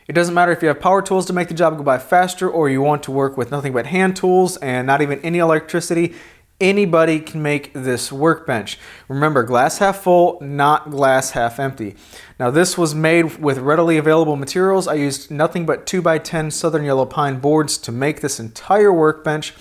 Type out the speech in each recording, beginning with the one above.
It doesn't matter if you have power tools to make the job go by faster or you want to work with nothing but hand tools and not even any electricity. Anybody can make this workbench. Remember, glass half full, not glass half empty. Now this was made with readily available materials. I used nothing but 2x10 Southern Yellow Pine boards to make this entire workbench,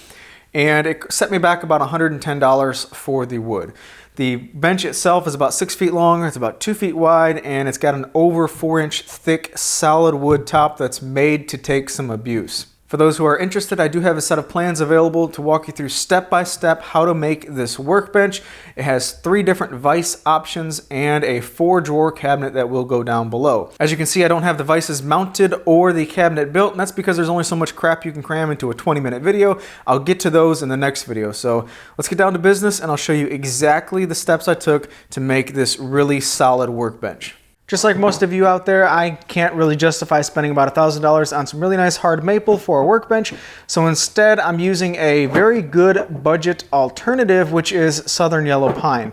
and it set me back about $110 for the wood. The bench itself is about 6 feet long, it's about 2 feet wide, and it's got an over 4-inch thick solid wood top that's made to take some abuse. For those who are interested, I do have a set of plans available to walk you through step by step how to make this workbench. It has 3 different vise options and a 4-drawer cabinet that will go down below. As you can see, I don't have the vices mounted or the cabinet built, and that's because there's only so much crap you can cram into a 20-minute video. I'll get to those in the next video. So let's get down to business and I'll show you exactly the steps I took to make this really solid workbench. Just like most of you out there, I can't really justify spending about $1,000 on some really nice hard maple for a workbench, so instead I'm using a very good budget alternative, which is Southern Yellow Pine.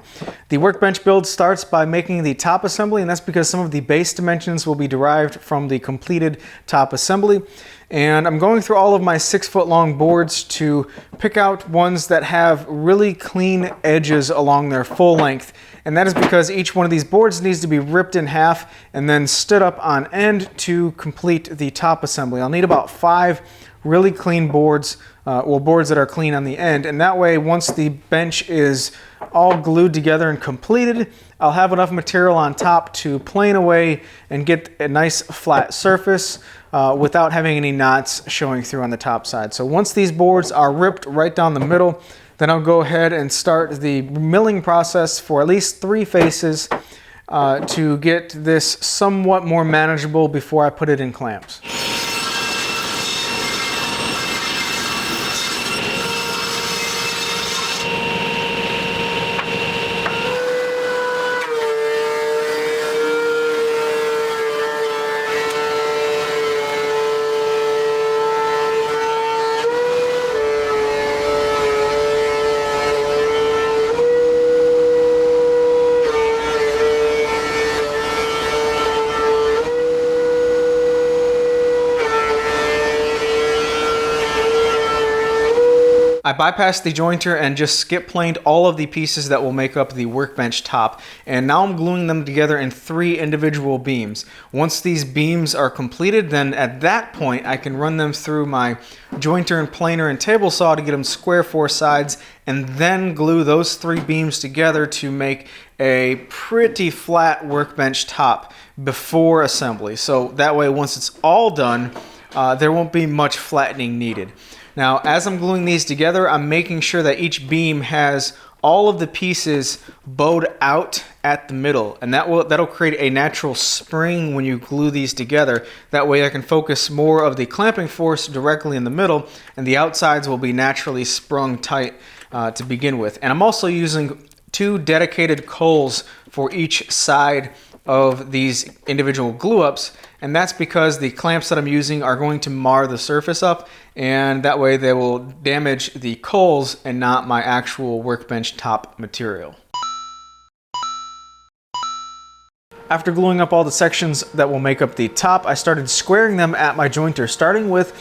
The workbench build starts by making the top assembly, and that's because some of the base dimensions will be derived from the completed top assembly. And I'm going through all of my 6-foot long boards to pick out ones that have really clean edges along their full length. And that is because each one of these boards needs to be ripped in half and then stood up on end to complete the top assembly. I'll need about 5 really clean boards, boards that are clean on the end. And that way, once the bench is all glued together and completed, I'll have enough material on top to plane away and get a nice flat surface without having any knots showing through on the top side. So once these boards are ripped right down the middle, then I'll go ahead and start the milling process for at least 3 faces to get this somewhat more manageable before I put it in clamps. I bypassed the jointer and just skip planed all of the pieces that will make up the workbench top, and now I'm gluing them together in 3 individual beams. Once these beams are completed, then at that point I can run them through my jointer and planer and table saw to get them square 4 sides, and then glue those 3 beams together to make a pretty flat workbench top before assembly. So that way, once it's all done, there won't be much flattening needed. Now, as I'm gluing these together, I'm making sure that each beam has all of the pieces bowed out at the middle, and that'll create a natural spring when you glue these together. That way I can focus more of the clamping force directly in the middle, and the outsides will be naturally sprung tight to begin with. And I'm also using 2 dedicated coals for each side of these individual glue ups, and that's because the clamps that I'm using are going to mar the surface up, and that way they will damage the coals and not my actual workbench top material. After gluing up all the sections that will make up the top, I started squaring them at my jointer, starting with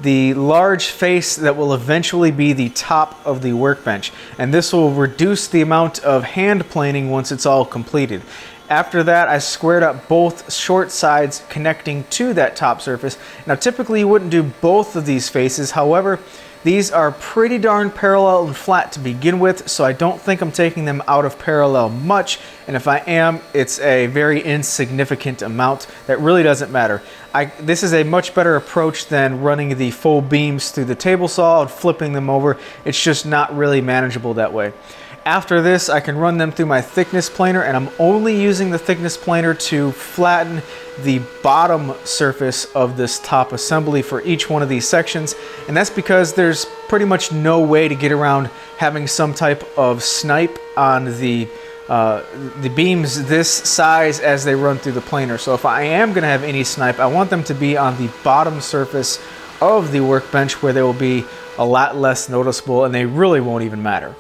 the large face that will eventually be the top of the workbench, and this will reduce the amount of hand planing once it's all completed. After that, I squared up both short sides connecting to that top surface. Now, typically you wouldn't do both of these faces. However, these are pretty darn parallel and flat to begin with, so I don't think I'm taking them out of parallel much. And if I am, it's a very insignificant amount that really doesn't matter. This is a much better approach than running the full beams through the table saw and flipping them over. It's just not really manageable that way. After this, I can run them through my thickness planer, and I'm only using the thickness planer to flatten the bottom surface of this top assembly for each one of these sections, and that's because there's pretty much no way to get around having some type of snipe on the beams this size as they run through the planer. So if I am going to have any snipe, I want them to be on the bottom surface of the workbench where they will be a lot less noticeable and they really won't even matter.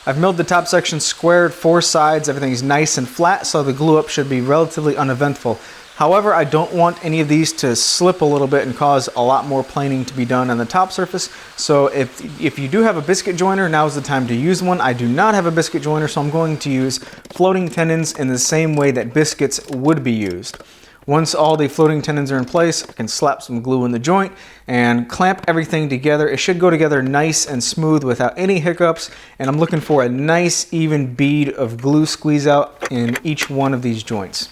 I've milled the top section squared, 4 sides, everything's nice and flat, so the glue up should be relatively uneventful. However, I don't want any of these to slip a little bit and cause a lot more planing to be done on the top surface. So if you do have a biscuit joiner, now's the time to use one. I do not have a biscuit joiner, so I'm going to use floating tenons in the same way that biscuits would be used. Once all the floating tenons are in place, I can slap some glue in the joint and clamp everything together. It should go together nice and smooth without any hiccups, and I'm looking for a nice even bead of glue squeeze out in each one of these joints.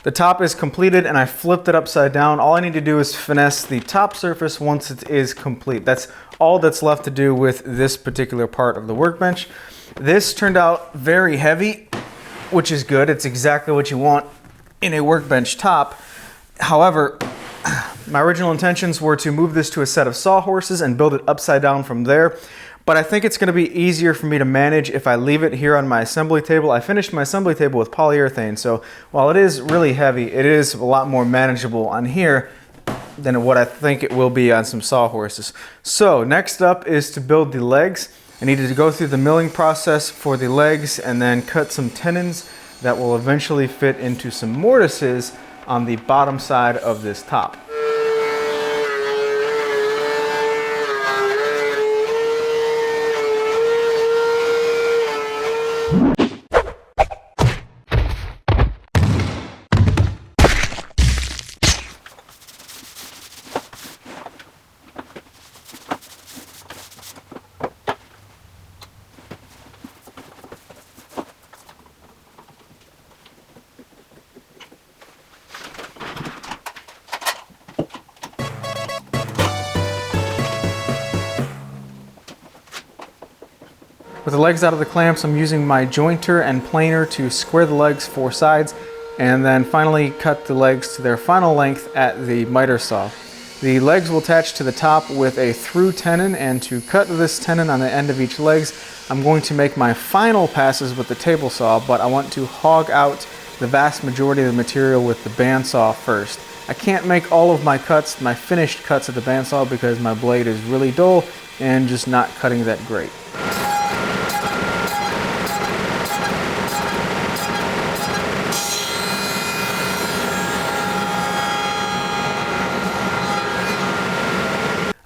The top is completed and I flipped it upside down. All I need to do is finesse the top surface once it is complete. That's all that's left to do with this particular part of the workbench. This turned out very heavy, which is good. It's exactly what you want in a workbench top. However, my original intentions were to move this to a set of sawhorses and build it upside down from there. But I think it's going to be easier for me to manage if I leave it here on my assembly table. I finished my assembly table with polyurethane, so while it is really heavy, it is a lot more manageable on here than what I think it will be on some sawhorses. So next up is to build the legs. I needed to go through the milling process for the legs and then cut some tenons that will eventually fit into some mortises on the bottom side of this top. With the legs out of the clamps, I'm using my jointer and planer to square the legs 4 sides, and then finally cut the legs to their final length at the miter saw. The legs will attach to the top with a through tenon, and to cut this tenon on the end of each legs, I'm going to make my final passes with the table saw, but I want to hog out the vast majority of the material with the bandsaw first. I can't make all of my cuts, my finished cuts at the bandsaw, because my blade is really dull and just not cutting that great.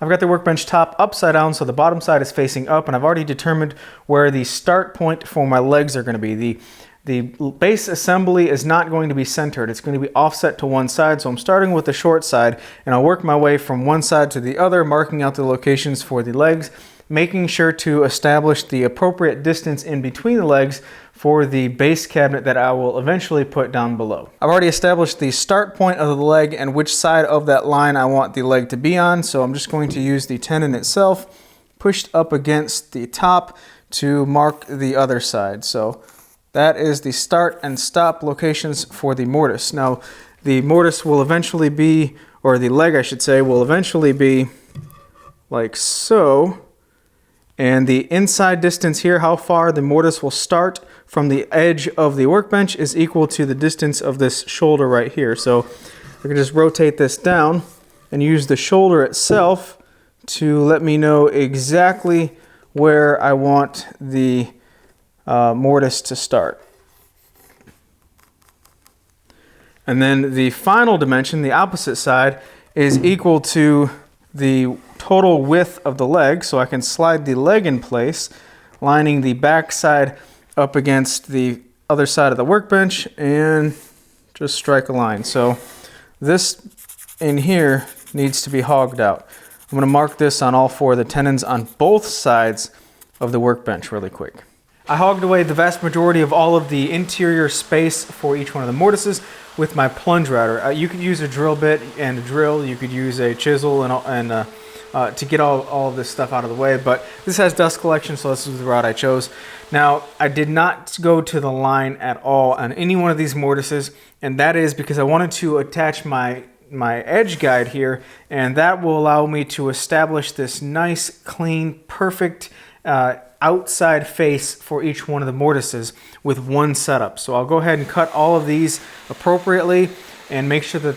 I've got the workbench top upside down, so the bottom side is facing up, and I've already determined where the start point for my legs are going to be. The base assembly is not going to be centered. It's going to be offset to one side, so I'm starting with the short side, and I'll work my way from one side to the other, marking out the locations for the legs, making sure to establish the appropriate distance in between the legs for the base cabinet that I will eventually put down below. I've already established the start point of the leg and which side of that line I want the leg to be on, so I'm just going to use the tenon itself pushed up against the top to mark the other side. So that is the start and stop locations for the mortise. Now the mortise will eventually be, or the leg I should say, will eventually be like so. And the inside distance here, how far the mortise will start from the edge of the workbench, is equal to the distance of this shoulder right here. So I can just rotate this down and use the shoulder itself to let me know exactly where I want the mortise to start. And then the final dimension, the opposite side, is equal to the total width of the leg, so I can slide the leg in place, lining the back side up against the other side of the workbench, and just strike a line. So this in here needs to be hogged out. I'm going to mark this on all 4 of the tenons on both sides of the workbench really quick. I hogged away the vast majority of all of the interior space for each one of the mortises with my plunge router. You could use a drill bit and a drill, you could use a chisel to get all of this stuff out of the way, but this has dust collection, so this is the route I chose. Now, I did not go to the line at all on any one of these mortises, and that is because I wanted to attach my edge guide here, and that will allow me to establish this nice, clean, perfect outside face for each one of the mortises with one setup. So I'll go ahead and cut all of these appropriately and make sure that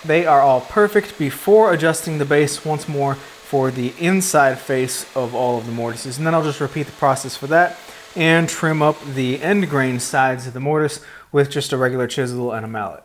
they are all perfect before adjusting the base once more for the inside face of all of the mortises. And then I'll just repeat the process for that. and trim up the end grain sides of the mortise with just a regular chisel and a mallet.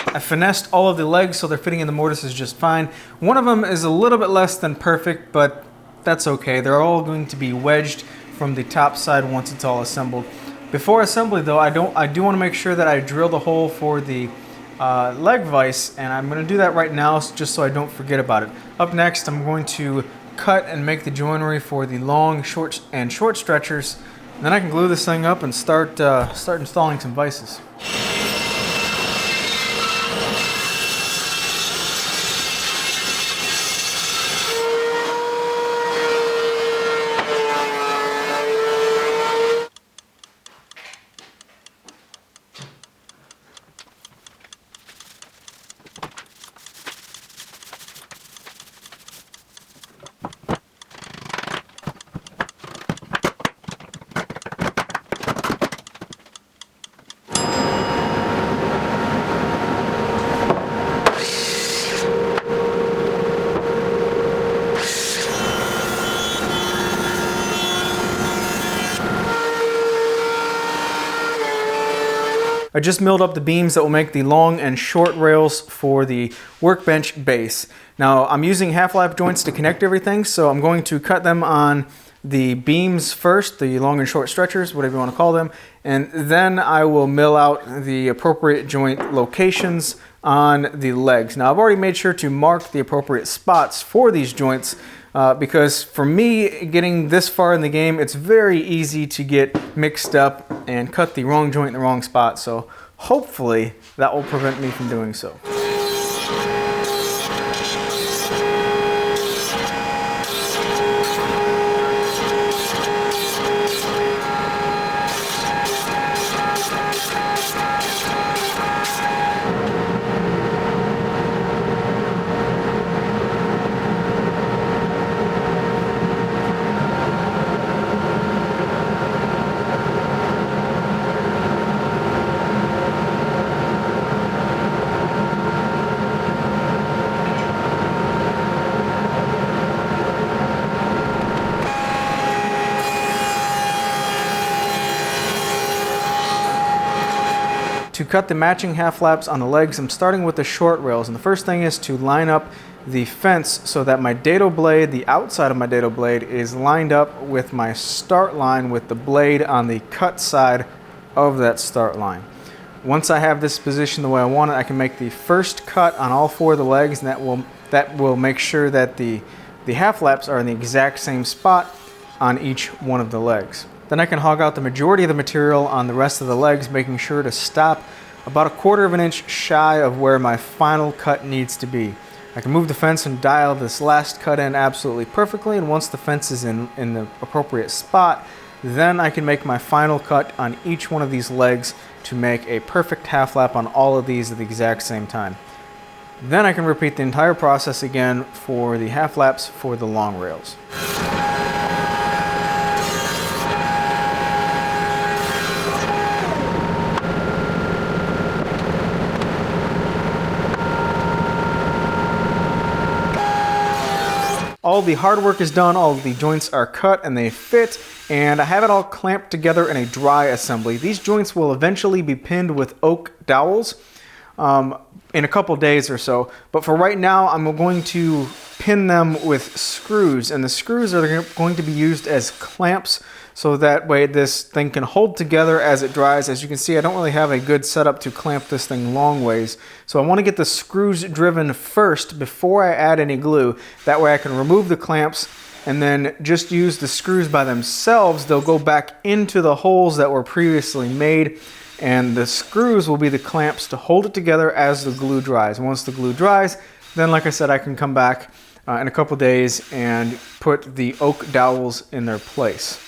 I finessed all of the legs so they're fitting in the mortises just fine. One of them is a little bit less than perfect, but that's okay. They're all going to be wedged from the top side once it's all assembled. Before assembly though, I do want to make sure that I drill the hole for the leg vise, and I'm going to do that right now just so I don't forget about it. Up next, I'm going to cut and make the joinery for the long, short stretchers. And then I can glue this thing up and start installing some vices. I just milled up the beams that will make the long and short rails for the workbench base. Now I'm using half lap joints to connect everything, so I'm going to cut them on the beams first, the long and short stretchers, whatever you want to call them, and then I will mill out the appropriate joint locations on the legs. Now I've already made sure to mark the appropriate spots for these joints because for me, getting this far in the game, it's very easy to get mixed up and cut the wrong joint in the wrong spot. So hopefully that will prevent me from doing so. To cut the matching half laps on the legs, I'm starting with the short rails, and the first thing is to line up the fence so that my dado blade, the outside of my dado blade, is lined up with my start line with the blade on the cut side of that start line. Once I have this positioned the way I want it, I can make the first cut on all four of the legs, and that will make sure that the half laps are in the exact same spot on each one of the legs. Then I can hog out the majority of the material on the rest of the legs, making sure to stop about 1/4 of an inch shy of where my final cut needs to be. I can move the fence and dial this last cut in absolutely perfectly, and once the fence is in the appropriate spot, then I can make my final cut on each one of these legs to make a perfect half lap on all of these at the exact same time. Then I can repeat the entire process again for the half laps for the long rails. all the hard work is done, all the joints are cut and they fit, and I have it all clamped together in a dry assembly. These joints will eventually be pinned with oak dowels in a couple days or so, but for right now I'm going to pin them with screws, and the screws are going to be used as clamps so that way this thing can hold together as it dries. As you can see, I don't really have a good setup to clamp this thing long ways, so I want to get the screws driven first before I add any glue. That way I can remove the clamps and then just use the screws by themselves. They'll go back into the holes that were previously made, and the screws will be the clamps to hold it together as the glue dries. Once the glue dries, then like I said, I can come back in a couple days and put the oak dowels in their place.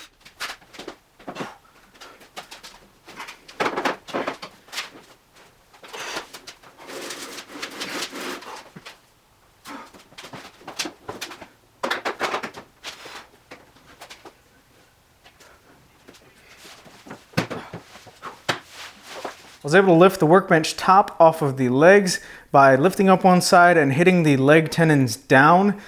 I was able to lift the workbench top off of the legs by lifting up one side and hitting the leg tenons down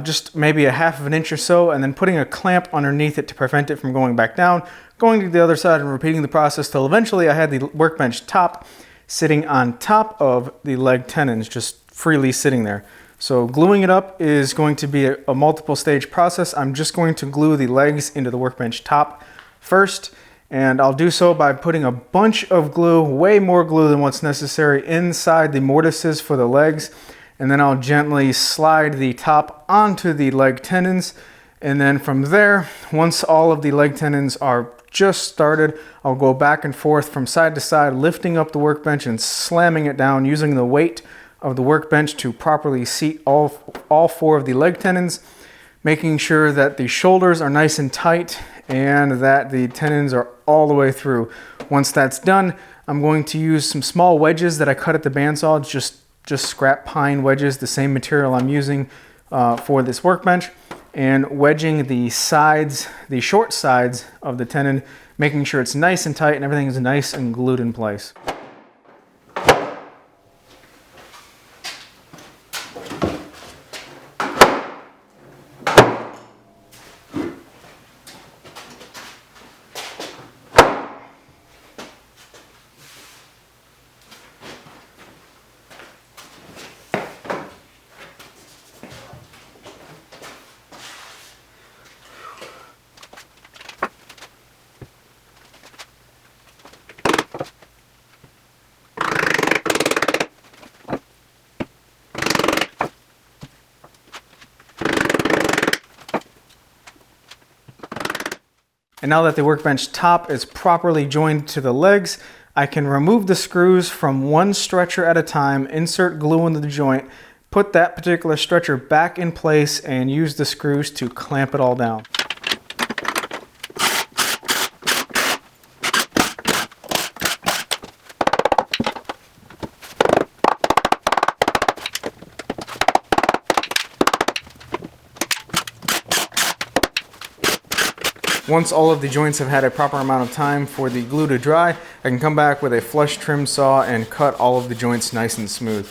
just maybe a half of an inch or so, and then putting a clamp underneath it to prevent it from going back down, going to the other side and repeating the process till eventually I had the workbench top sitting on top of the leg tenons, just freely sitting there. So gluing it up is going to be a multiple stage process. I'm just going to glue the legs into the workbench top first, and I'll do so by putting a bunch of glue, way more glue than what's necessary, inside the mortises for the legs, and then I'll gently slide the top onto the leg tenons, and then from there, once all of the leg tenons are just started, I'll go back and forth from side to side, lifting up the workbench and slamming it down, using the weight of the workbench to properly seat all four of the leg tenons, making sure that the shoulders are nice and tight and that the tenons are all the way through. Once that's done, I'm going to use some small wedges that I cut at the bandsaw, just scrap pine wedges, the same material I'm using for this workbench, and wedging the sides, the short sides of the tenon, making sure it's nice and tight and everything is nice and glued in place. And now that the workbench top is properly joined to the legs, I can remove the screws from one stretcher at a time, insert glue into the joint, put that particular stretcher back in place, and use the screws to clamp it all down. Once all of the joints have had a proper amount of time for the glue to dry, I can come back with a flush trim saw and cut all of the joints nice and smooth.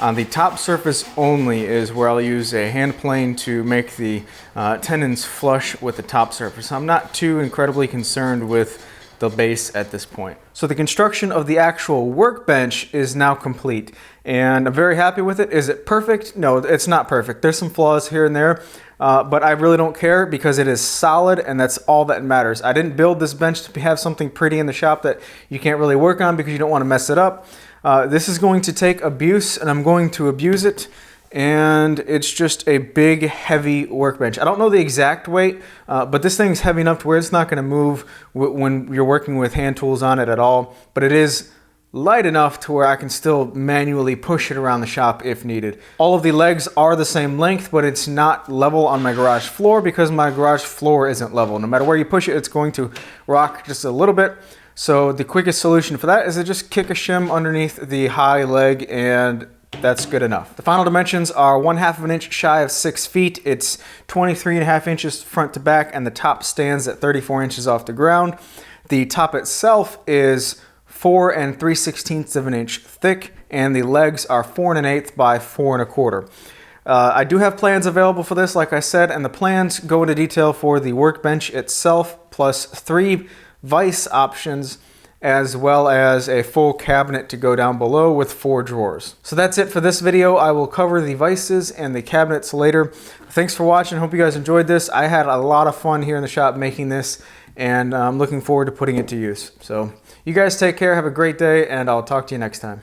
On the top surface only is where I'll use a hand plane to make the tenons flush with the top surface. I'm not too incredibly concerned with the base at this point. So the construction of the actual workbench is now complete, and I'm very happy with it. Is it perfect? No, it's not perfect. There's some flaws here and there, but I really don't care because it is solid, and that's all that matters. I didn't build this bench to have something pretty in the shop that you can't really work on because you don't want to mess it up. This is going to take abuse, and I'm going to abuse it. And it's just a big, heavy workbench. I don't know the exact weight, but this thing's heavy enough to where it's not going to move when you're working with hand tools on it at all. But it is light enough to where I can still manually push it around the shop if needed. All of the legs are the same length, but it's not level on my garage floor because my garage floor isn't level. No matter where you push it, it's going to rock just a little bit. So the quickest solution for that is to just kick a shim underneath the high leg, and that's good enough. The final dimensions are 1/2 of an inch shy of 6 feet. It's 23.5 inches front to back, and the top stands at 34 inches off the ground. The top itself is 4 3/16 of an inch thick, and the legs are 4 1/8 by 4 1/4. I do have plans available for this, like I said, and the plans go into detail for the workbench itself, plus 3 vise options, as well as a full cabinet to go down below with 4 drawers. So that's it for this video. I will cover the vices and the cabinets later. Thanks for watching. Hope you guys enjoyed this. I had a lot of fun here in the shop making this, and I'm looking forward to putting it to use. So you guys take care, have a great day, and I'll talk to you next time.